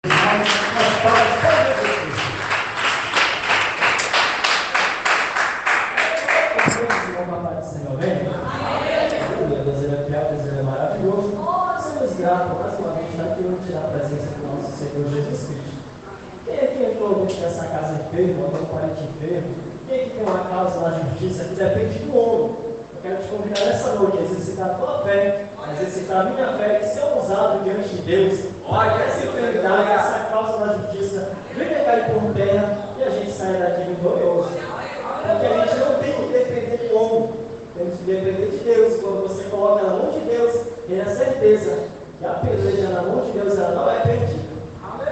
Deus é fiel, Deus é maravilhoso. Somos gratos mais uma vez aqui hoje na presença do nosso Senhor Jesus Cristo. Quem aqui entrou dentro dessa casa enfermo, ou um parente enfermo? Quem aqui tem uma causa na justiça que depende do homem? Eu quero te convidar nessa noite a exercitar a tua fé, a exercitar a minha fé, e ser ousado diante de Deus. Olha, essa enfermidade, essa causa na justiça, venha cair por terra e a gente saia daqui vitorioso. Porque a gente não tem que depender do homem. Temos que depender de Deus. Quando você coloca na mão de Deus, tenha certeza que a peleja na mão de Deus ela não é perdida.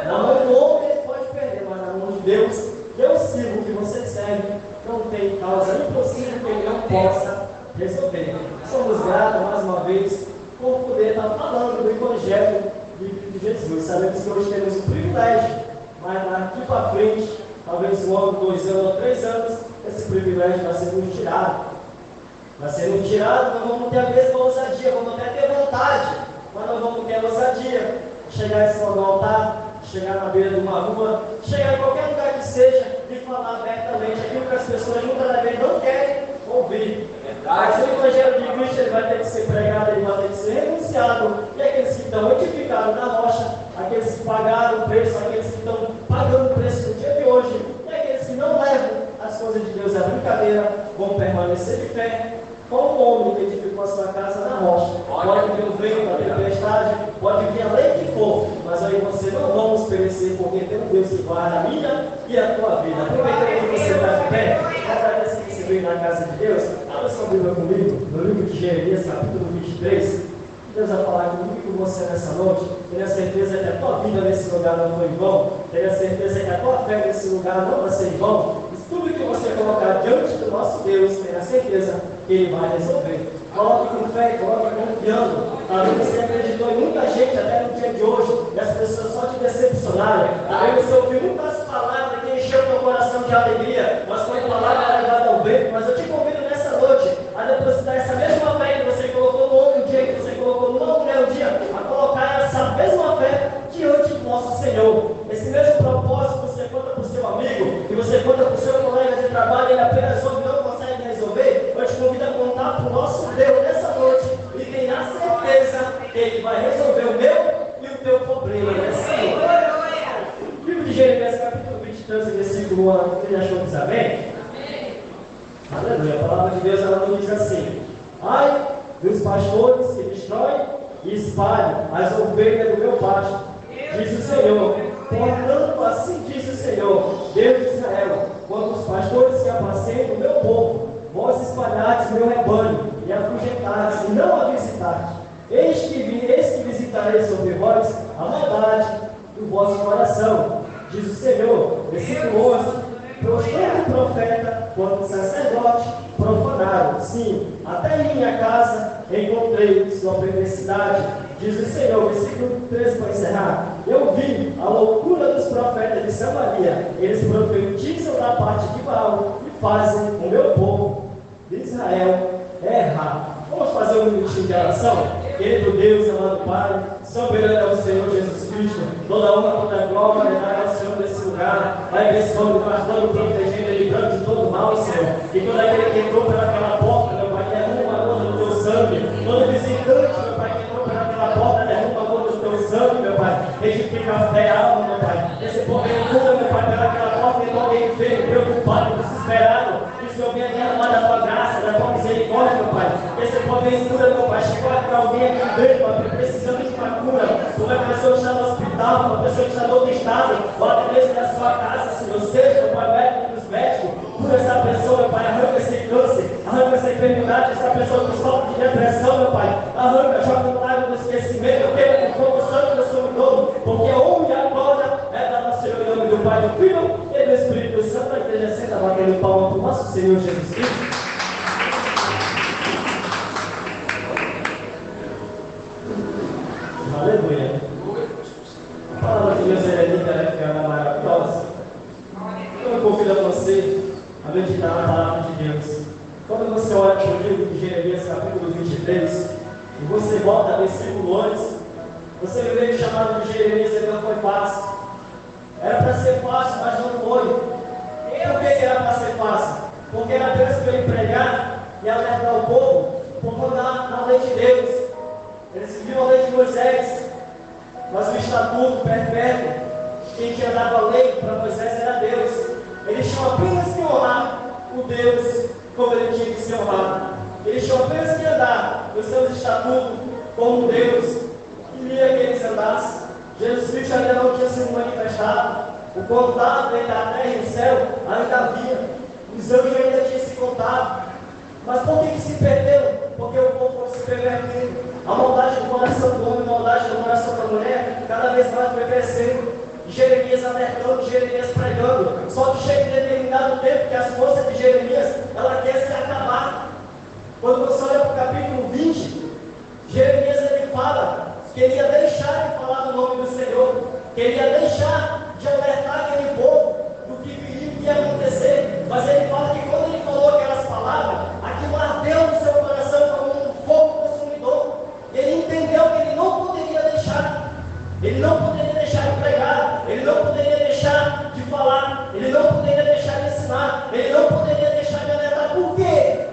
Na mão do homem ele pode perder, mas na mão de Deus, Deus sirva o que você serve, não tem causa impossível que ele não possa resolver. Somos gratos mais uma vez por poder estar falando do Evangelho de Jesus. Sabemos que hoje temos o privilégio, mas daqui para frente, talvez 1 ano, 2 anos ou 3 anos, esse privilégio vai ser nos tirado. Vai ser tirado, nós vamos ter a mesma ousadia, vamos até ter vontade, mas nós vamos ter a ousadia. Chegar em cima do altar, chegar na beira de uma rua, chegar em qualquer lugar que seja e falar abertamente aquilo que as pessoas muitas vezes não querem ouvir. Mas o Evangelho de Cristo ele vai ter que ser pregado, ele vai ter que ser renunciado. E aqueles que estão edificados na rocha, aqueles que pagaram o preço, aqueles que estão pagando o preço no dia de hoje, e aqueles que não levam as coisas de Deus à brincadeira, vão permanecer de pé. Como o homem que edificou a sua casa na rocha, pode vir o vento, a tempestade, pode vir a lei que for, mas aí você não vamos perecer, porque tem um Deus que guarda a minha e a tua vida. Aproveitando que você está de pé, agradece que você veio na casa de Deus, abra sua Bíblia comigo, no livro de Jeremias, capítulo 23. Deus vai falar comigo e com você nessa noite. Tenha certeza que a tua vida nesse lugar não foi em vão, tenha certeza que a tua fé nesse lugar não vai ser em vão. Tudo que você colocar diante do nosso Deus, tenha certeza que Ele vai resolver. Coloque com fé, coloque confiando. Talvez você acreditou em muita gente até no dia de hoje, e as pessoas só te decepcionaram. Talvez você ouviu muitas palavras que encheu teu coração de alegria, mas foi palavra levada ao vento. Mas eu te convido nessa noite a depositar essa mesma fé que você colocou no homem um dia, que você colocou numa mulher um dia, a colocar essa mesma fé diante do nosso Senhor. Esse mesmo propósito que você conta para o seu amigo, que você conta para o seu colega de trabalho, ele apenas ouve e não consegue resolver, eu te convido a contar para o nosso Deus nessa noite e tenha certeza que Ele vai resolver o meu e o teu problema nessa noite. Livro de Jeremias, capítulo 23, versículo 1, você achou que diz amém? Aleluia. A palavra de Deus ela nos diz assim: ai dos pastores que destroem e espalham as ovelhas do meu pasto, diz o Senhor. Portanto, assim diz o Senhor, Deus de Israel, quando os pastores que apacentam o meu povo, vós espalhardes meu rebanho, e afugentardes, e não a visitardes. Eis que visitarei sobre vós a maldade do vosso coração, diz o Senhor. Versículo 11: prostrado o profeta, quanto o sacerdote, profanaram. Sim, até em minha casa encontrei sua perversidade, diz o Senhor. Versículo 13 para encerrar: eu vi a loucura dos profetas de Samaria, eles profetizam da parte de Baal e fazem o meu povo de Israel errar. Vamos fazer um minutinho de oração? Querido Deus, amado Pai, soberano é o Senhor Jesus Cristo, toda honra, toda glória é ao Senhor desse lugar, vai abençoando, guardando, protegendo, livrando de todo mal, Senhor. E todo aquele que entrou pelaquela porta, meu Pai, derruma a gota do teu sangue. Todo visitante, meu Pai, que entrou pelaquela porta, derruma a gota do teu sangue, meu Pai. Edifica a fé, a alma, meu Pai. Esse povo entrou, meu Pai, pelaquela porta, entrou alguém feio, preocupado, desesperado. Que o Senhor venha derramar da tua graça, da tua misericórdia, meu Pai. Esse povo vem cura, meu Pai. Chegou para alguém aqui dentro, Pai, precisando de uma cura. Uma pessoa que está no hospital, uma pessoa que está no outro estado, ou até mesmo na sua casa, Senhor. Seja, meu Pai, médico dos médicos. Cura essa pessoa, meu Pai. Arranca esse câncer, arranca essa enfermidade, essa pessoa que sofre de depressão, meu Pai. Arranca, joga no lago do esquecimento, queima com fogo santo do seu nome, porque a honra e a glória é da nossa Senhor, em nome do Pai, do Filho e do Espírito Santo. A igreja senta batendo palma para o nosso Senhor Jesus Cristo. Aleluia. A palavra de Deus é linda, é maravilhosa. Eu convido a você a meditar na palavra de Deus. Quando você olha para o livro de Jeremias, capítulo 23, e você volta a versículo antes, você vê que o chamado de Jeremias ele não foi fácil. Era para ser fácil, mas não foi. Por que era para ser fácil? Porque era Deus que veio pregar e alertar o povo por conta na lei de Deus. Eles seguiam a lei de Moisés, mas o estatuto perfeito, quem tinha dado a lei para Moisés era Deus. Eles tinham apenas que honrar o Deus como ele tinha que ser honrado. Eles tinham apenas que andar nos seus estatutos como Deus queria que eles andassem. Jesus Cristo ainda não tinha sido manifestado. O contato entre a terra e o céu ainda havia. Os anjos ainda tinham se contado. Mas por que se perdeu? Porque o povo foi se pervertendo. A maldade do coração do homem, a maldade do coração da mulher, cada vez mais foi crescendo. Jeremias alertando, Jeremias pregando. Só que chega em determinado tempo que as forças de Jeremias, ela quer se acabar. Quando você olha para o capítulo 20, Jeremias ele fala que ele ia deixar de falar do nome do Senhor, que ele ia deixar de alertar aquele povo do que viria, que ia acontecer. Mas ele fala que quando ele falou aquelas palavras, aquilo ardeu no seu coração como um fogo consumidor. Ele entendeu que ele não poderia deixar, ele não poderia deixar de pregar, ele não poderia deixar de falar, ele não poderia deixar de ensinar, ele não poderia deixar de alertar. Por quê?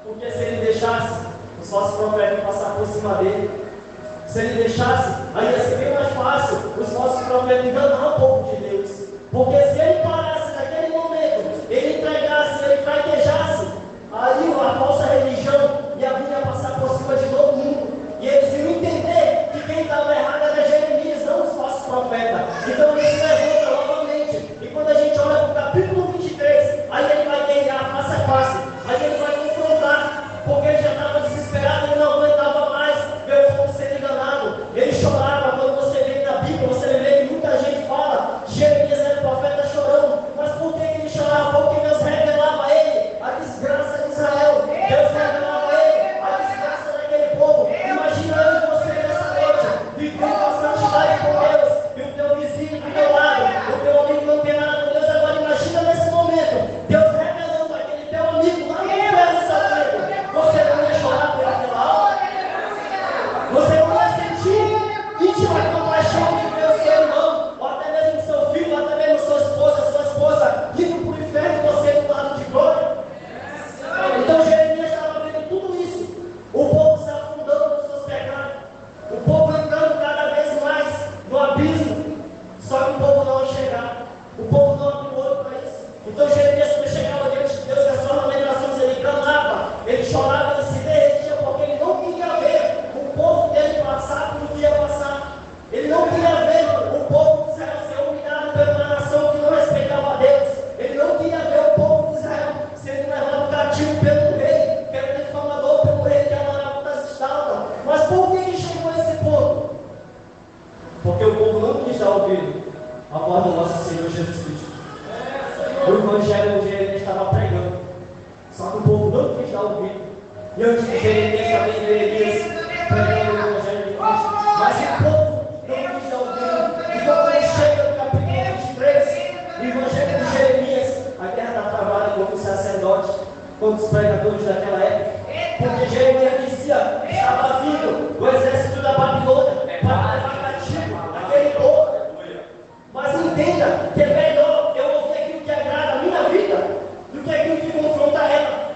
Porque se ele deixasse os falsos profetas passar por cima dele, se ele deixasse, aí ia ser bem mais fácil os falsos profetas enganar o povo de Deus. Porque se ele parasse naquele momento, ele entregasse, ele fraquejasse, aí a falsa religião ia vir a passar por cima de todo mundo. E eles iam entender que quem estava errado era Jeremias, não os falsos profetas. Então ele se levanta novamente. E quando a gente olha para o capítulo 23, aí ele vai guerrear face a face. Aí ele vai confrontar, porque ele já estava desesperado, ele não aguentava mais ver o povo sendo enganado. Ele chorava. Quando você vê na Bíblia, você vê que muita gente fala Jeremias era profeta chorando. Mas por que ele chorava? Porque Deus revelava a ele a desgraça de Israel. Deus revelava a ele a desgraça daquele povo. Imagina eu e você nessa noite, vivendo a santidade com Deus, e o teu vizinho do teu lado, o teu amigo não tem nada com Deus. Agora imagina nesse momento, Deus revelando aquele teu amigo lá no inferno, sabe? Você não ia chorar por aquela alma? Você não ia sentir íntima compaixão de Deus, seu irmão, ou até mesmo seu filho, ou até mesmo sua esposa, indo para o inferno e você do lado de glória? Então Jeremias estava vendo tudo isso. O povo se afundando nos seus pecados, o povo entrando cada vez mais no abismo. Só que o povo não enxergava, o povo não abriu o olho para isso. Então Jeremias, quando chegava diante de Deus, as suas lamentações, ele clamava, ele chorava, ele se derretia, porque ele não queria ver o povo dele passar por que ia passar. Ele não queria ver o povo de Israel ser humilhado pela uma nação que não respeitava a Deus. Ele não queria ver o povo de Israel sendo levado cativo pelo rei, que era difamador, pelo rei que era das estátuas. Mas por que ele chegou a esse ponto? Porque o povo não quis dar ouvido à voz do nosso Senhor Jesus Cristo. O evangelho onde ele estava pregando. Só que o povo não quis dar ouvido. E antes de Jeremias também, Jeremias pregando o evangelho de Cristo. Mas o povo não quis dar ouvido. E quando ele chega no capítulo 23, o evangelho de Jeremias, a guerra está travada contra os sacerdotes, contra os pregadores daquela época. Porque Jeremias dizia: estava vindo o exército da Babilônia para levar cativo aquele povo. Mas entenda que é melhor eu ouvir aquilo que agrada a minha vida do que aquilo que confronta ela.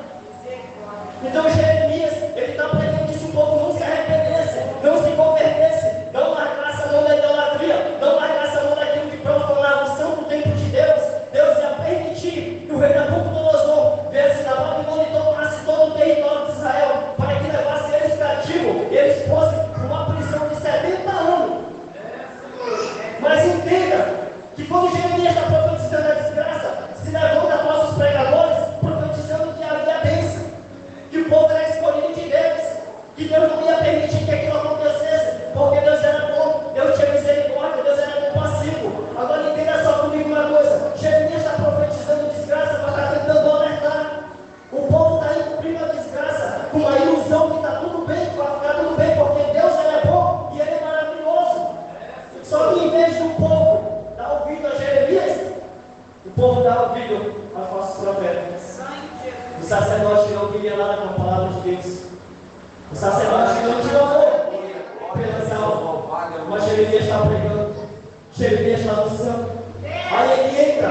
Então Jeremias, ele está pregando que se o povo não se arrependesse, não se convertesse, não largasse a mão da idolatria, não largasse a mão daquilo que profanava o santo templo de Deus, Deus ia permitir que o rei Nabucodonosor viesse da Babilônia e tomasse todo o território de Israel, para que levasse eles cativos, eles fossem para uma prisão de 70 anos. Mas entenda que quando Jeremias está profetizando a desgraça, se levanta após os pregadores, profetizando que havia bênção, que o povo era escolhido de Deus, que Deus não ia permitir que aquilo acontecesse, porque Deus era bom, Deus tinha misericórdia, Deus era compassivo. Agora entenda só comigo uma coisa: Jeremias está profetizando desgraça para estar tentando alertar. O povo está cumprindo a desgraça com uma ilusão que está tudo bem, que vai ficar tudo bem, porque Deus é bom e Ele é maravilhoso. Só que em vez do povo dar ouvido a Jeremias, o povo dá ouvido a falsos profetas. O sacerdote que não queria nada com a palavra de Deus. O sacerdote que não tinha amor pelas almas. Mas Jeremias está pregando. Jeremias está anunciando. Aí ele entra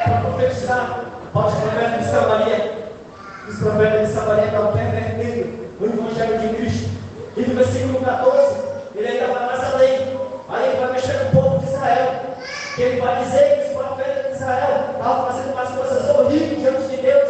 para profetizar para os profetas de Samaria. Os profetas de Samaria estão pervertendo o Evangelho de Cristo. E no versículo 14, ele ainda vai mais além. Aí ele vai mexer com o povo de Israel. Que ele vai dizer que os profetas de Israel estavam fazendo umas coisas horríveis diante de Deus.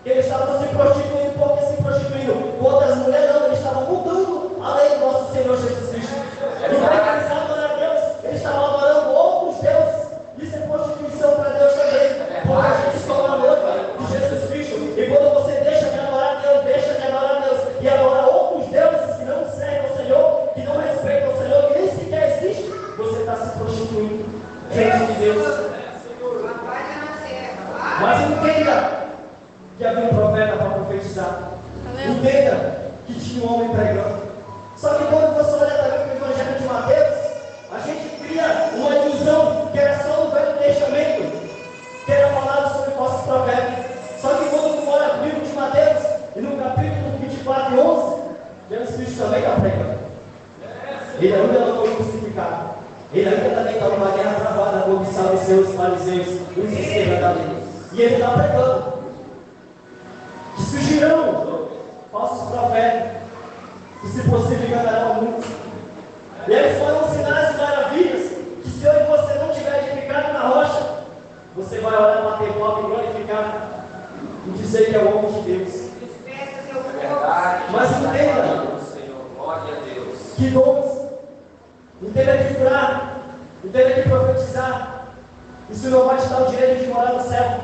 Que eles estavam se prostituindo, porque se prostituindo com outras mulheres, não, eles estavam mudando a lei do nosso Senhor Jesus Cristo. E para que eles adoraram a Deus, eles estavam adorando outros deuses. Isso é prostituição para Deus também. Porque a gente só adora de Jesus Cristo. E quando você deixa de adorar a Deus, e adora outros deuses que não servem ao Senhor, que não respeitam o Senhor, que nem sequer existe, você está se prostituindo diante de Deus. Mas entenda que havia um profeta para profetizar. Entenda que tinha um homem pregando. Só que quando você olha também para o Evangelho de Mateus, a gente cria uma ilusão que era só no Velho Testamento, que era falado sobre falsos profetas. Só que quando tu olha no livro de Mateus, e no capítulo 24 e 11, Jesus Cristo também está pregando. Ele ainda não foi crucificado. Ele ainda também está numa guerra travada com os saduceus, os fariseus, os esquerda da lei. E ele está pregando. Que surgirão falsos profetas, que se possível enganarão muitos. E eles foram sinais e maravilhas, que se eu e você não estiver edificado na rocha, você vai olhar para ter pobre e glorificar e dizer que é o homem de Deus. Mas entenda, que dons, entenda que curar, entenda que profetizar, isso não vai te dar o direito de morar no céu,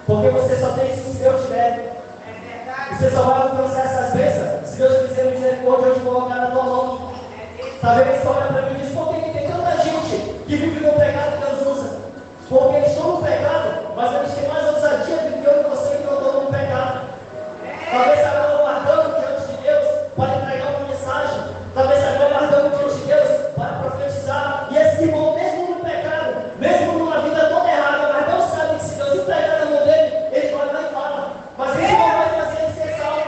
porque você só tem isso se Deus tiver. Você só vai alcançar essas bênçãos se Deus quiser misericórdia hoje colocar na tua mão. Talvez você olha para mim e diz: por que tem tanta gente que vive no pecado que Deus usa? Porque eles estão no pecado, mas eles têm mais ousadia do que eu e você que não estão no pecado. Talvez agora guardando diante de Deus para entregar uma mensagem. Talvez agora guardando diante de Deus para profetizar. E esse irmão, mesmo no pecado, mesmo numa vida toda errada, mas Deus sabe que se Deus entregar na mão dele, ele vai lá e fala. Mas isso não vai fazer ele ser salvo.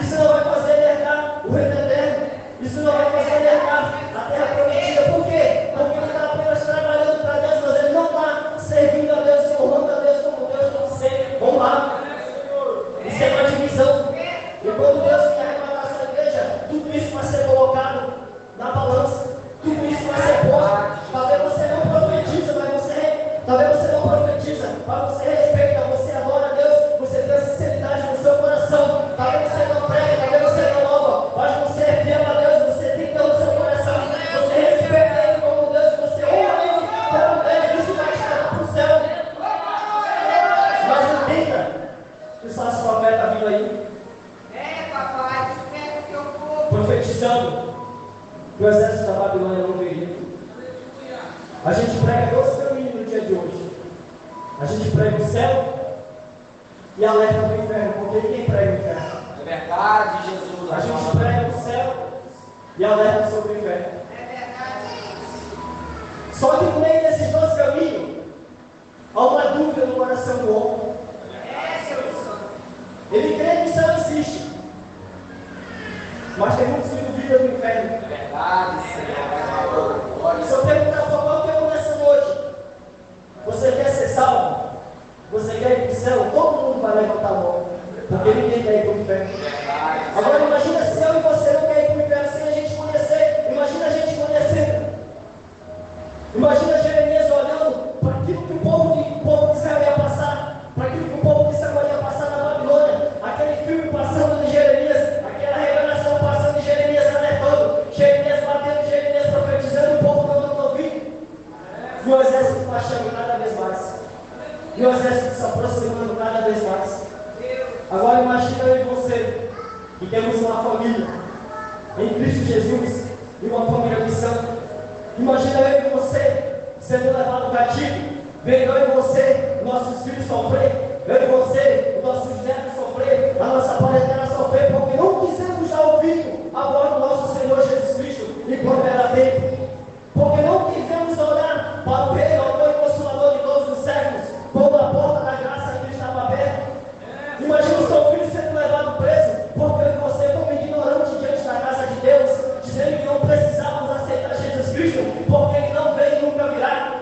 Isso não vai fazer ele herdar o reino eterno. Isso não vai fazer ele herdar a terra prometida. Por quê? Porque ele está apenas trabalhando para Deus, mas ele não está servindo a Deus e honrando a Deus como Deus não ser honrado. Isso é uma divisão. E quando Deus quer arrebatar a sua igreja, tudo isso vai ser colocado na balança. Tudo isso vai ser posto. Talvez você não profetiza, mas talvez você não profetiza, mas você respeita, você adora a Deus, você tem sinceridade no seu coração. Talvez você não prega, talvez você não louva, mas você é fiel a Deus, você tem Deus no seu coração. Você respeita Ele como Deus, você honra Ele como Deus. Isso vai te levar para o céu. Mas entenda que o falso profeta está vindo aí. Papai, espera que eu vou. Profetizando que o exército da Babilônia não viria. A gente prega dois caminhos no dia de hoje. A gente prega o céu e alerta para o inferno, porque ninguém prega o inferno. É verdade, Jesus. A gente prega o céu e alerta sobre o inferno. É verdade. Só que no meio desses dois caminhos, há uma dúvida no coração do homem. Ele crê que o céu existe, mas tem muitos que duvidam do inferno. É verdade, Senhor. Se eu perguntar para qualquer um nessa noite, você quer ser salvo? Você quer ir para o céu? Todo mundo vai levantar a mão, porque ninguém quer ir para o inferno. Agora imagina se eu e você não quer ir para o inferno sem a gente conhecer. Imagina a gente conhecendo. Imagina Jeremias olhando para aquilo que o povo de Israel ia passar, para aquilo que o povo de Israel ia passar na Babilônia, aquele filme passando de Jeremias, aquela revelação passando de Jeremias alertando, Jeremias batendo, Jeremias profetizando, o povo não dando ouvido. E o exército baixando cada vez mais. E o exército se aproximando cada vez mais. Agora imagina eu e você, que temos uma família em Cristo Jesus e uma família cristã. Imagina eu e você sendo levado cativo, vendo eu e você, nossos filhos sofrer, eu e você, nossos netos sofrer, a nossa parentela sofrer, porque não quisemos dar ouvido à voz do nosso Senhor Jesus Cristo e quando era tempo. Porque não quisemos olhar para o Rei, autor e consolador de todos os séculos, quando a porta da graça ainda estava aberta. Imagina o seu filho sendo levado preso, porque eu e você fomos ignorantes diante da casa de Deus, dizendo que não precisávamos aceitar Jesus Cristo, porque Ele não veio e nunca virá.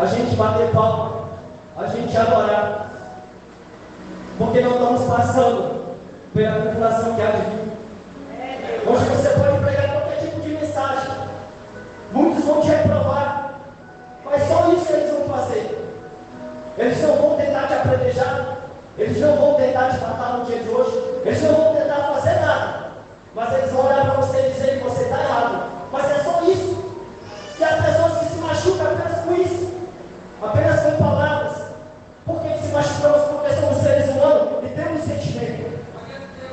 a gente bater palma, a gente adorar, porque não estamos passando pela tribulação que há de vir. Hoje você pode pregar qualquer tipo de mensagem, muitos vão te reprovar, mas só isso eles vão fazer. Eles não vão tentar te apedrejar, eles não vão tentar te matar no dia de hoje, eles não vão tentar fazer nada, mas eles vão olhar para você e dizer que você está errado. Mas é só isso. E as pessoas que se machucam apenas com isso, apenas com palavras. Por que se machucamos? Porque somos seres humanos e temos sentimento.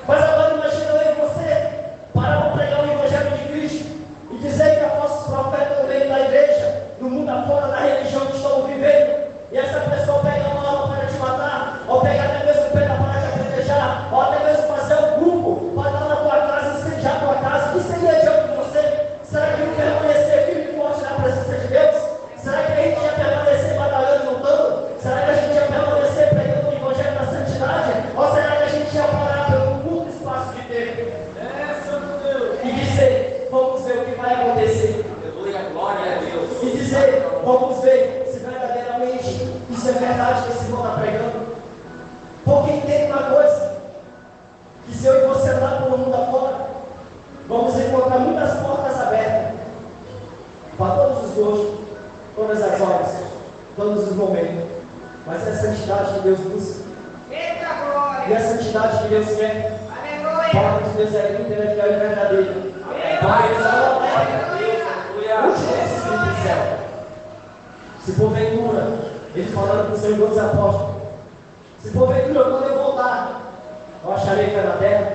Mas agora imagina eu e você parar para pregar o Evangelho de Cristo e dizer que falsos profetas no meio da igreja, no mundo afora, na religião que estão vivendo, e essa pessoa pega uma arma para te matar, ou pega até mesmo pedra para te apedrejar, ou até mesmo fazer um grupo para estar na tua casa, incendiar a tua casa. O que seria diante de você? Será que não permanecer firme e forte na presença de Deus? Será que a gente ia permanecer batalhando e lutando? Será que a gente ia permanecer pregando o Evangelho da Santidade? Ou será que a gente ia parar pelo curto espaço de tempo? E dizer, vamos ver o que vai acontecer. Glória a Deus. E dizer, vamos ver se verdadeiramente isso é verdade que esse irmão está pregando. Porque entende uma coisa, que se eu e você andar pelo mundo afora, vamos encontrar muitas portas abertas para todos os gostos, todas as horas, todos os momentos. Mas é a santidade que Deus busca. Eita glória! E a santidade que Deus quer. A palavra de Deus é íntegra, é fiel e verdadeira. Último Espírito do céu. Se porventura, eles falaram com o Senhor dos apóstolos, se porventura quando eu voltar, eu acharei que é na terra.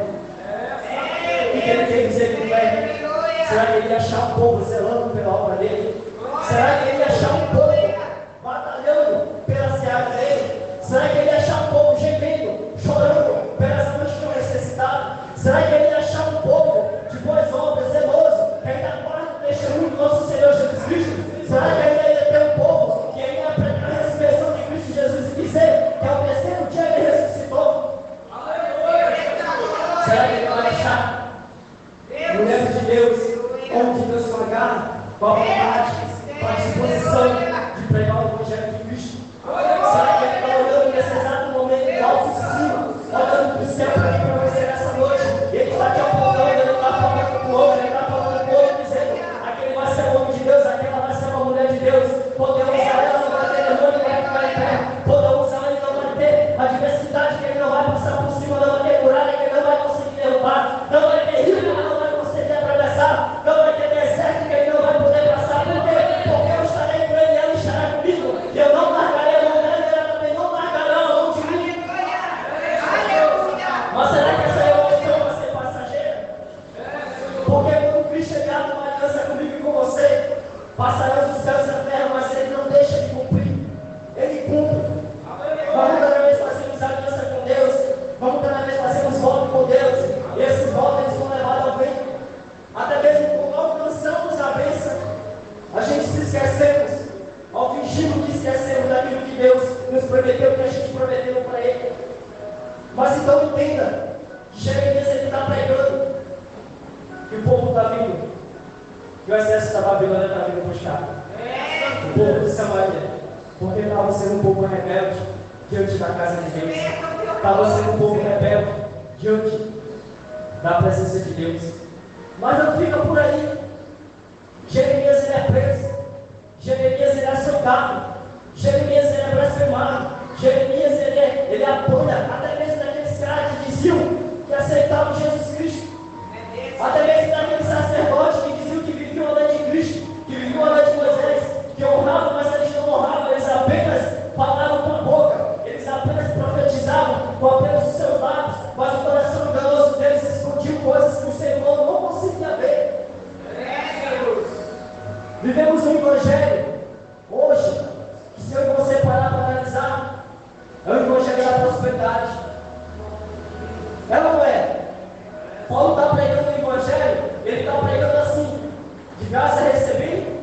O que ele quer dizer com ele? Será que ele ia achar um povo zelando pela obra dele? Será que ele ia achar um povo batalhando pela seara dele? Será que ele ia achar um povo gemendo, chorando pelas mãos que estão necessitadas? Será que ele ia achar um povo de boas obras, zeloso, que ainda guarda o testemunho do nosso Senhor Jesus Cristo? Será que ainda ia ter um povo que ainda ia pregar a ressurreição de Cristo Jesus e dizer que ao terceiro dia ele ressuscitou? Será que ele vai achar mulheres de Deus, homens de Deus com a garra, com a vontade, com a disposição de pregar o Evangelho de Cristo? Será que ele está olhando nesse exato momento de alto de cima, olhando para o céu para mim, para você nessa noite? E ele está te apontando, ele não está falando com o outro, ele está falando com o outro, dizendo: aquele vai ser um homem de Deus, aquela vai ser uma mulher de Deus. Podemos usar ela, não vai ter demônio, vai ficar em pé. Podemos usar ela, não vai ter a diversidade, que ele não vai passar por cima, não vai ter muralha, que ele não vai conseguir derrubar, não vai ter rio, que ele não vai conseguir atravessar, não vai ter deserto, que ele não vai poder passar. Por quê? Porque eu estarei com ele e ele estará comigo. E eu não largarei a mão dela, e ela também não largará a mão de mim. Mas será que essa emoção vai ser passageira? Porque quando Cristo chegar numa aliança comigo e com você, passarão os céus e a terra, mas ele não deixa de cumprir. Ele cumpre. Vamos cada vez fazermos aliança com Deus, vamos cada vez fazermos voto com Deus, e esses votos eles vão levar ao bem. Até mesmo quando alcançamos a bênção, a gente se esquecemos, ao fingirmos que esquecemos daquilo que Deus nos prometeu, que a gente prometeu para Ele. Mas então entenda, que Jeremias ele está pregando, que o povo está vindo, que o exército da Babilônia está vindo buscar. O povo de Samaria, porque estava sendo um povo rebelde diante da casa de Deus, estava sendo um povo rebelde diante da presença de Deus. Mas não fica por aí. Jeremias ele é preso, Jeremias ele é açoitado, Jeremias ele é blasfemado, Jeremias ele apanha até mesmo daqueles caras que diziam que aceitavam Jesus Cristo, até mesmo daqueles sacerdotes que diziam que viviam a lei de Cristo, que viviam a lei de Moisés, que honravam, mas eles não honravam, eles apenas falavam com a boca, eles apenas profetizavam com apenas os seus lábios, mas o coração enganoso deles escondia coisas que o ser humano não conseguia ver. Vivemos um Evangelho hoje, que se eu e você parar para analisar, é o Evangelho da prosperidade. É ou não é? Paulo está pregando o Evangelho, ele está pregando assim: de graça recebi,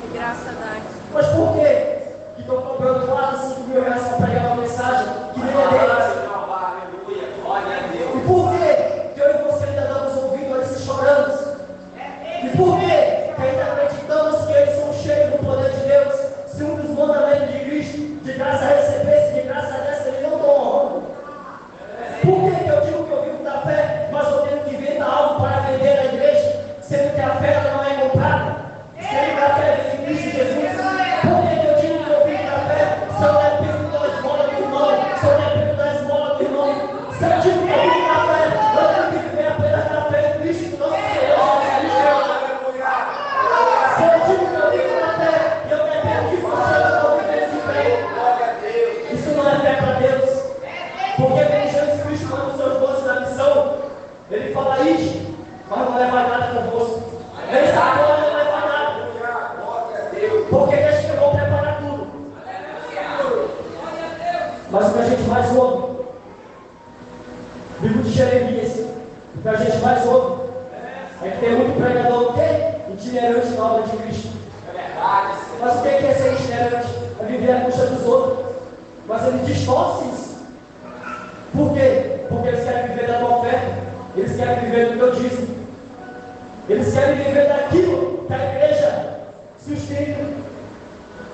De graça dá. mas por quê? Que estão cobrando quase 5 mil reais para pregar uma mensagem que nem é deles. Aleluia, glória a Deus. E por quê? Que eu e você ainda damos ouvido a esses choranos? E por quê? Que ainda acreditamos que eles são cheios do poder de Deus? Se falar, ide, mas não levar nada convosco. Eles agora não levam nada. Porque deixa que eu vou preparar tudo. Mas o que a gente mais ouve, livro de Jeremias, o que a gente mais ouve é que tem muito pregador o quê? Itinerante na obra de Cristo. Mas o que é ser itinerante? É viver à custa dos outros. Mas ele distorce isso. Por quê? Porque eles querem viver da tua oferta. Eles querem viver do teu dízimo. Eles querem viver daquilo que a igreja sustenta.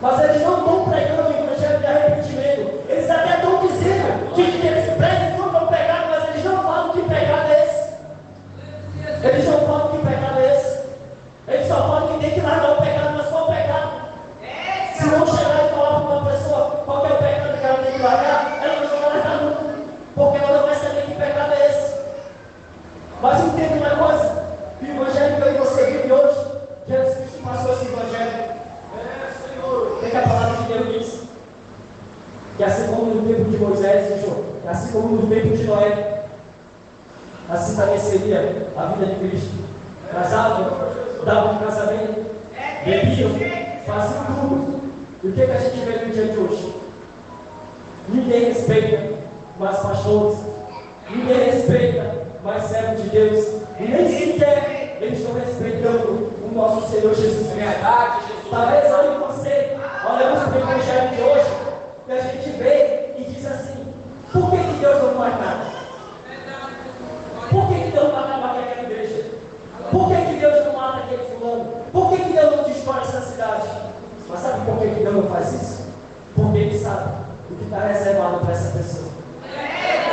Mas eles não estão pregando o evangelho de arrependimento. Eles até estão dizendo que eles pregam contra o pecado, mas eles não falam que pecado é esse. Eles não falam que pecado é esse. Eles só falam que tem que largar o pecado, mas qual o pecado? Se não chegar e falar para uma pessoa qual é o pecado que ela tem que largar, ela não vai largar nunca. Porque ela não vai saber que pecado é esse. Mas entenda uma coisa: que o evangelho que eu e você vive hoje, Jesus Cristo passou esse evangelho. O que a palavra de Deus diz? Que assim como no tempo de Moisés, assim como no tempo de Noé, assim também seria a vida de Cristo. Casavam, davam um casamento, bebiam, faziam tudo. E o que a gente vê no dia de hoje? Ninguém respeita mais pastores, ninguém respeita mais servos de Deus, e nem sequer eles estão respeitando o nosso Senhor Jesus Cristo. Talvez eu e você olhamos para o evangelho de hoje e a gente vê e diz assim: por que Deus não faz nada? Por que Deus não acaba com aquela igreja? Por que Deus não mata aquele fulano? Por que Deus não destrói essa cidade? Mas sabe por que Deus não faz isso? Porque Ele sabe o que está reservado para essa pessoa.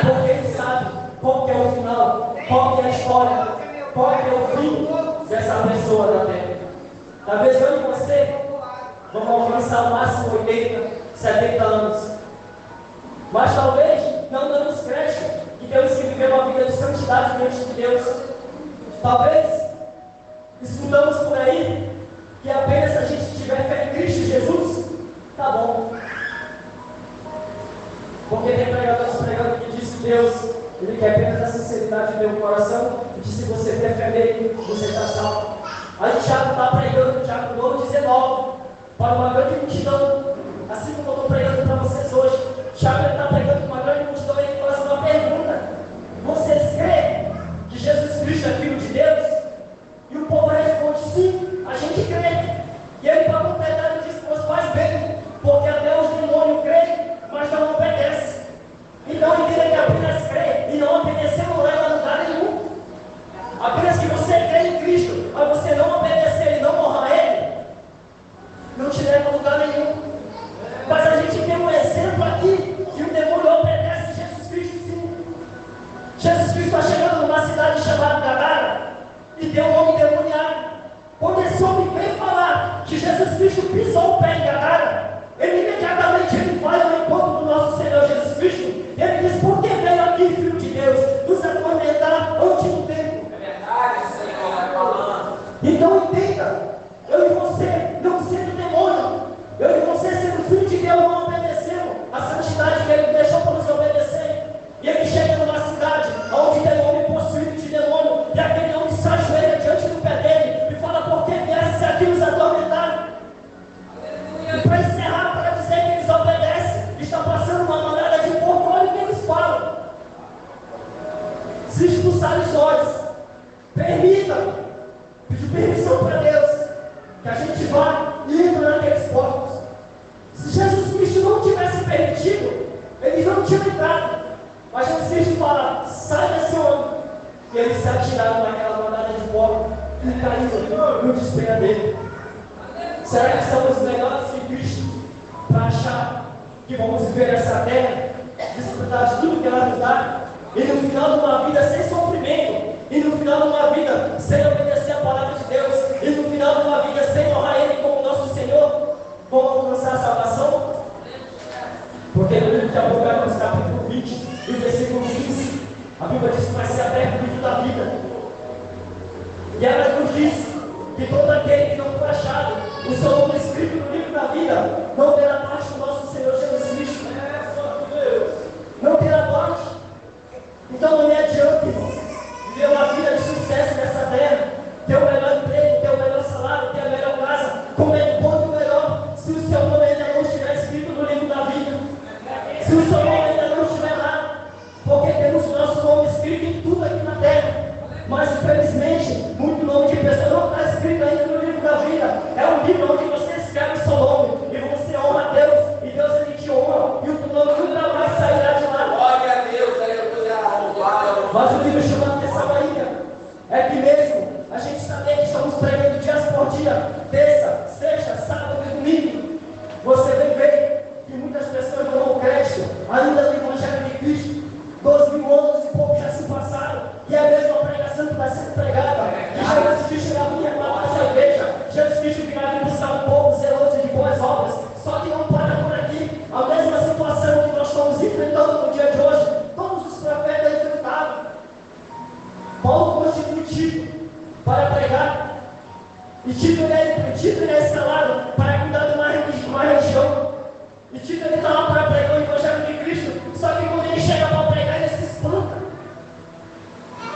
Porque Ele sabe qual que é o final, qual que é a história, qual que é o fim dessa pessoa na terra. Talvez eu e você vamos alcançar o máximo 80, 70 anos. Mas talvez não damos crédito que temos que viver uma vida de santidade diante de Deus. Talvez escutamos por aí que apenas se a gente tiver fé em Cristo Jesus, tá bom. Porque tem pregadores pregando que diz que Deus, Ele quer apenas a sinceridade do teu coração, e que se você ter fé nele, você está salvo. Aí Tiago está pregando, Tiago 2,19, para uma grande multidão, assim como eu estou pregando para vocês hoje. Tiago está pregando para uma grande multidão e ele faz uma pergunta: vocês creem que Jesus Cristo é Filho de Deus? E o povo responde: sim, a gente crê. E ele, para completar, ele diz: pois faz bem, porque até os demônios creem, mas não obedecem. Então entenda que apenas crê e não obedecer não leva a lugar nenhum. Apenas que você crê em Cristo, mas você não obedecer e não honrar Ele, não te leva a lugar nenhum. Mas a gente tem um exemplo aqui que o demônio obedece Jesus Cristo, sim. Jesus Cristo está chegando numa cidade chamada Gadara e tem um homem endemoniado. Quando esse homem veio falar que Jesus Cristo pisou o pé em Gadara, ele imediatamente vai ao encontro do nosso Senhor Jesus Cristo. Ele diz: por que veio aqui, Filho de Deus, nos atormentar antes do tempo? Senhor, vai falando. Então entenda, eu e você não sendo demônio, eu e você sendo filho de Deus, não obedecemos a santidade que Ele deixou para nos obedecer. E Ele chega numa cidade onde tem um homem possuído de demônio, e aquele homem se ajoelha diante do pé dele e fala: por que viesse aqui nos atormentar? E para encerrar, para dizer que eles obedecem, está passando uma manada de porco, olha o que eles falam: se expulsarem os olhos, permita, pedir permissão para Deus, que a gente vá e entre naqueles porcos. Se Jesus Cristo não tivesse permitido, eles não tinham entrado. Mas Jesus Cristo fala: sai desse homem. E eles se atiraram naquela manada de porcos e caíram no desespero dele. Será que somos melhores que Cristo para achar que vamos viver essa terra, desfrutar de tudo que ela nos dá, e no final de uma vida sem sofrimento, e no final de uma vida sem obedecer a palavra de Deus, e no final de uma vida sem honrar Ele como nosso Senhor, vamos alcançar a salvação? Porque no livro de Apocalipse, capítulo 20, e versículo 15, a Bíblia diz que vai ser aberto o livro da vida. E ela nos diz que todo aquele que não for achado o seu nome escrito no livro da vida não terá parte do nosso Senhor Jesus Cristo. Não terá parte. Então não me adianta, irmãos, viver uma vida de E Tito ele é escalado para cuidar de uma região. E Tito ele está lá para pregar o Evangelho de Cristo. Só que quando ele chega para pregar, ele se espanta.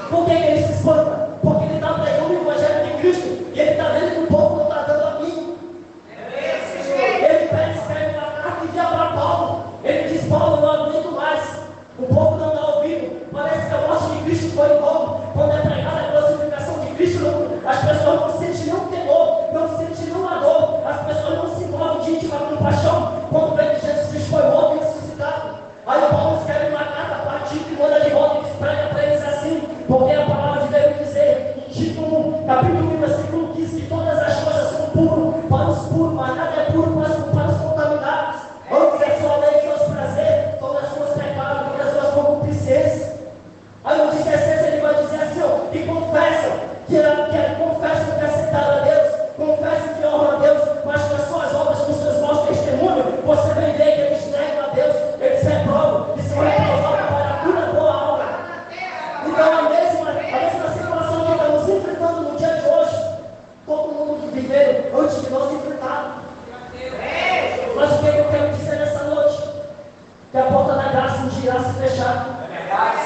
Por que ele se espanta? Porque ele está pregando o Evangelho de Cristo. E ele está vendo que o povo não está dando a mim. Ele pega e escreve uma carta e envia para Paulo. Ele diz: Paulo, eu não aguento mais. O povo não está ouvindo. Parece que a morte de Cristo foi em vão. Quando é pregada a crucificação de Cristo, as pessoas não sentem nenhum temor, não sentem nenhuma dor. As pessoas não se envolvem de íntima compaixão quando vê que Jesus Cristo foi morto e ressuscitado. Aí Paulo escreve uma carta para Tito e manda de volta e prega para eles assim, porque a palavra de Deus dizer em Tito 1, capítulo 1, versículo 15, que todas as coisas são puras para os puros, mas nada é puro para os contaminados. Antes é só a lei que os prazer, todas as suas pecados, todas as suas concupiscências. Aí no 16 ele vai dizer assim, ó, e confessam confessam que aceitaram a Deus, confessam que honram a Deus, mas com as suas obras, com os seus maus testemunhos, você vai ver que eles negam a Deus, eles reprovam, e são reprovados para a cura boa alma. Então a mesma situação que estamos enfrentando no dia de hoje, todo mundo viveu antes de nós enfrentar. Mas o que eu quero dizer nessa noite? Que a porta da graça um dia irá se fechar.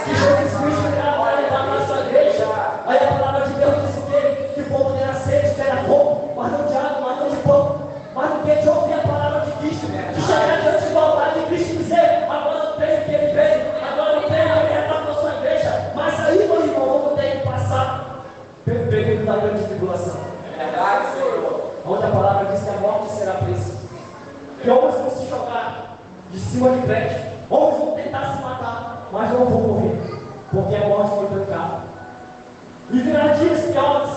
Que Jesus Cristo irá levar na sua igreja. Aí a palavra de Deus diz o quê? Que o povo terá sede, terá fome, mas não de água, mas não de pão. Mas no que de ouvir a palavra de Cristo, de chegar diante do altar de Cristo e dizer: agora eu tenho que ele veio, agora eu tenho que ele retornar para a sua igreja. Mas aí, meu irmão, vamos ter que passar pelo período da grande tribulação. É verdade, Senhor. Onde a palavra diz que a morte será presa. Que homens vão se jogar de cima de prédio, homens vão tentar se matar, mas não vão morrer, porque a morte foi trancada. E virá dias piores.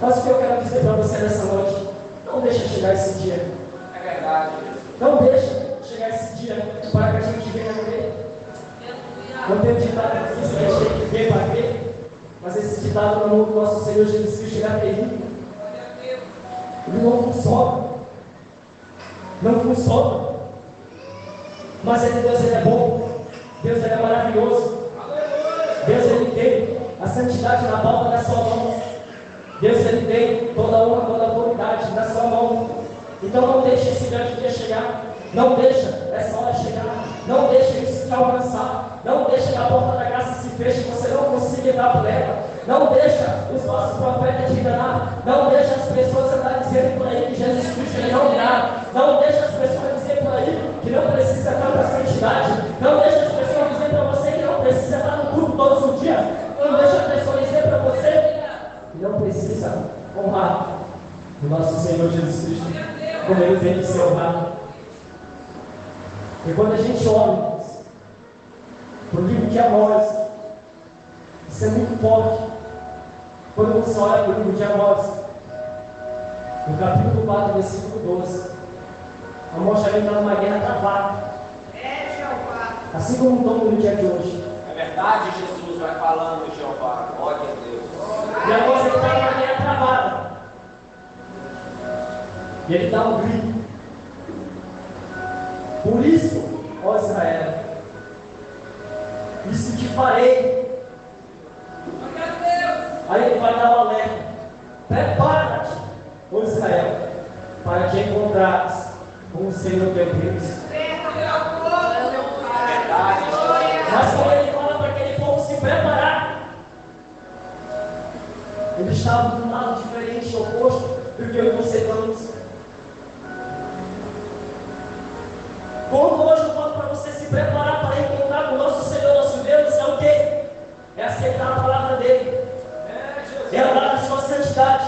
Mas o que eu quero dizer para você nessa noite: não deixa chegar esse dia. É verdade. Não deixa chegar esse dia para que a gente venha ver. Não tem um ditado que diz que a gente vê para ver, mas esse ditado no nome do nosso Senhor Jesus Cristo é terrível. Ele não funciona. Não funciona. Mas Deus ele é bom. Deus ele é maravilhoso. Deus ele tem a santidade na palma da sua mão. Deus ele tem toda a honra, toda a autoridade na sua mão. Então não deixe esse grande dia chegar. Não deixa essa hora chegar. Não deixe isso te alcançar. Não deixa que a porta da graça se feche e você não consiga entrar por ela. Não deixa os nossos profetas te enganar. Não deixa as pessoas andarem dizendo por aí que Jesus Cristo ele não virá. Não deixa as pessoas dizer por aí que não precisa estar para a santidade. Não deixa as pessoas dizer para você que não precisa estar no culto todos os dias. Não deixa as pessoas dizer para você que não precisa honrar o nosso Senhor Jesus Cristo como ele tem que ser honrado. E quando a gente olha para o livro de Amós, isso é muito forte. Quando você olha para o livro de Amós, no capítulo 4, versículo 12, Amós já está numa guerra travada. Assim como estamos no dia de hoje. É verdade, Jesus vai falando, Jeová. Glória a Deus. E Amós está numa guerra travada. E ele dá um grito. Por isso, ó Israel, isso te farei. Aí ele vai dar o alerta: prepara-te, ó Israel, para te encontrares com o Senhor teu Deus. Mas quando ele fala para aquele povo se preparar, ele estava num lado diferente, oposto do que eu e você vamos. Quando hoje eu falo para você se preparar para encontrar com o nosso Senhor, nosso Deus, é o quê? É aceitar a palavra dele. É andar na sua santidade.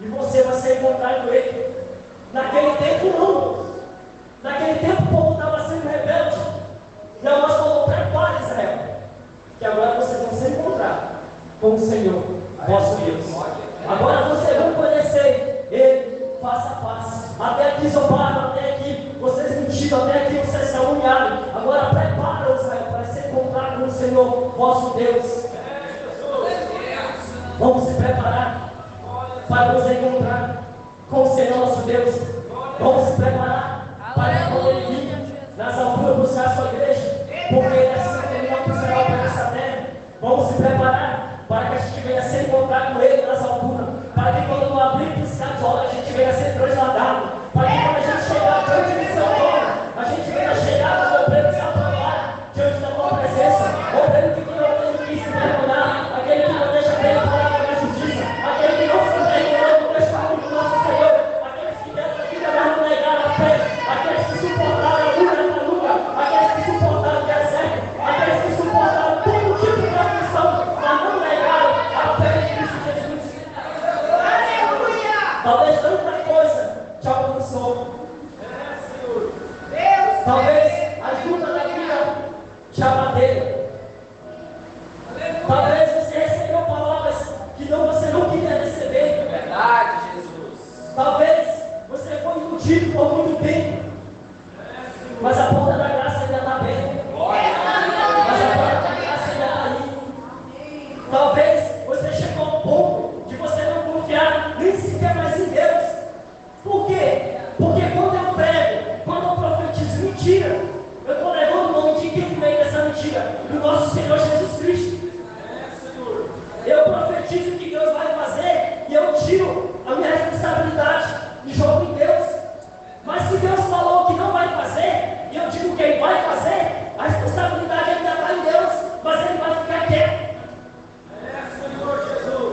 E você vai se encontrar com ele. Naquele tempo não. Naquele tempo o povo estava sendo rebelde. E Amós falou: prepare, Israel, que agora vocês vão se encontrar com o Senhor, vosso Deus. Agora vocês vão conhecer ele face a face. Até aqui zombaram, até aqui vocês mentiram, até aqui vocês são humilhados. Agora prepara, Israel, para se encontrar com o Senhor, vosso Deus. Vamos se preparar para nos encontrar com o Senhor, nosso Deus. Vamos se preparar para quando ele vir nas alturas buscar a sua igreja, porque ele é assim que será o pé dessa terra. Vamos se preparar para que a gente venha se encontrar com ele nas alturas, para que discutido por muito tempo. Mas a porta da graça ainda está aberta. Mas a porta da graça ainda está ali. Talvez você chegou ao ponto de você não confiar nem sequer mais em Deus. Por quê? Porque quando eu prego, quando eu profetizo mentira, eu estou levando o nome de quem vem dessa mentira? Do nosso Senhor Jesus Cristo. Eu profetizo o que Deus vai fazer e eu tiro a minha responsabilidade e jogo em Deus. Mas se Deus falou que não vai fazer, e eu digo que Ele vai fazer, a responsabilidade ainda está em Deus, mas Ele vai ficar quieto.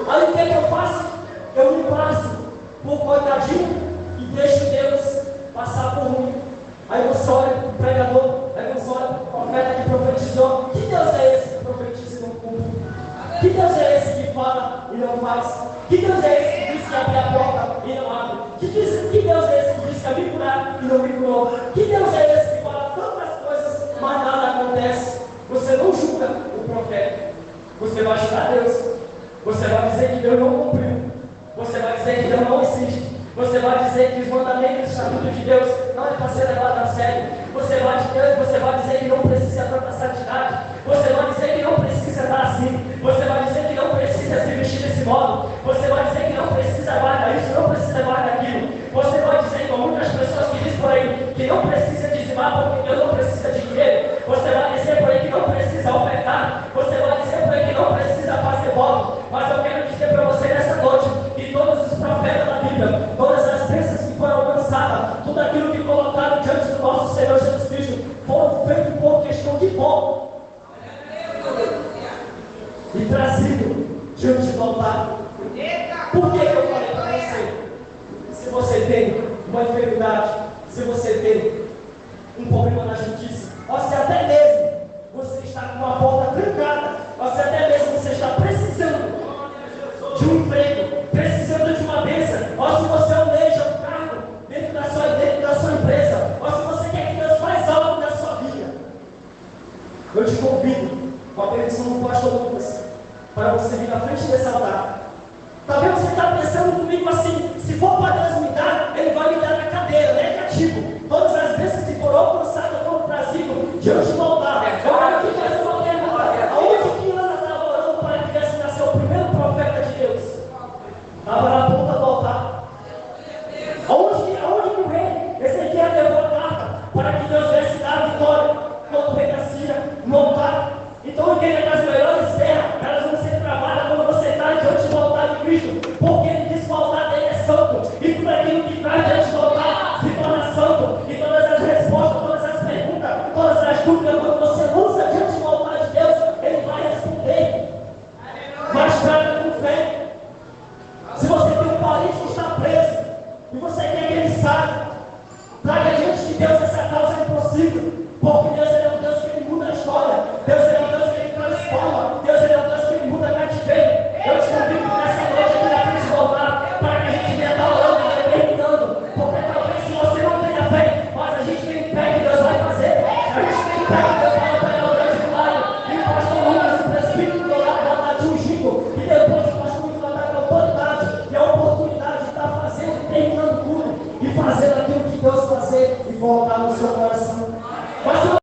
Aí o que eu faço? Eu me passo por coitadinho e deixo Deus passar por mim. Aí você olha para o pregador, aí você olha para o profeta que profetizou. Que Deus é esse que profetiza e não cumpre? Que Deus é esse que fala e não faz? Que Deus é esse que diz que abre a porta e não abre? Que Deus é esse que diz que vai me curar e não me curou? Que Deus é esse que fala tantas coisas, mas nada acontece? Você não julga o profeta. Você vai ajudar Deus. Você vai dizer que Deus não cumpriu. Você vai dizer que Deus não existe. Você vai dizer que os mandamentos e estatutos de Deus não é para ser levado a sério. Você vai dizer que não precisa tanta santidade. Você vai dizer que não precisa estar assim. Você vai dizer que não precisa se vestir desse modo. Você vai dizer que não precisa guardar isso, não precisa guardar aquilo. Você vai dizer, como muitas pessoas que dizem por aí, que não precisa dizimar porque Deus não precisa de dinheiro. Você vai dizer por aí que não precisa ofertar. Você vai dizer por aí que não precisa fazer voto. Mas eu quero dizer para você nessa noite que todos os profetas da Bíblia, todas as bênçãos que foram alcançadas, tudo aquilo que colocaram diante do nosso Senhor Jesus Cristo, foram feitos por questão de voto e trazido diante do altar. Por que eu falei para você? Se você tem uma enfermidade, se você tem um problema na justiça, ou se até mesmo você está com uma porta trancada, ou se até mesmo você está precisando de um emprego, precisando de uma bênção, ou se você almeja um cargo dentro da sua empresa, ou se você quer que Deus faça algo na sua vida, eu te convido, com a permissão do pastor Lucas, para você vir na frente desse altar. Talvez você está pensando comigo assim: se for para Deus me dar, Ele vai me dar na cadeira, negativo. Todas as bênçãos que foram alcançadas foram trazidas diante do altar. Agora que faz uma pergunta: aonde que Ana estava orando para que viesse nascer o primeiro profeta de Deus? Estava na ponta do altar. Aonde que o rei Ezequiel levou a carta para que Deus viesse dar a vitória quando o rei da Síria no altar? Então, igreja das melhores terras, elas vão ser travadas quando você está diante do altar de Cristo, porque Ele diz que o altar dele é santo, e tudo aquilo que traz diante do altar se torna santo, e todas as respostas, todas as perguntas, todas as dúvidas, quando você lança diante do altar de Deus, Ele vai responder. Mas traga com fé. Se você tem um parente que está preso, e você quer que ele saia, traga diante de Deus essa causa impossível, porque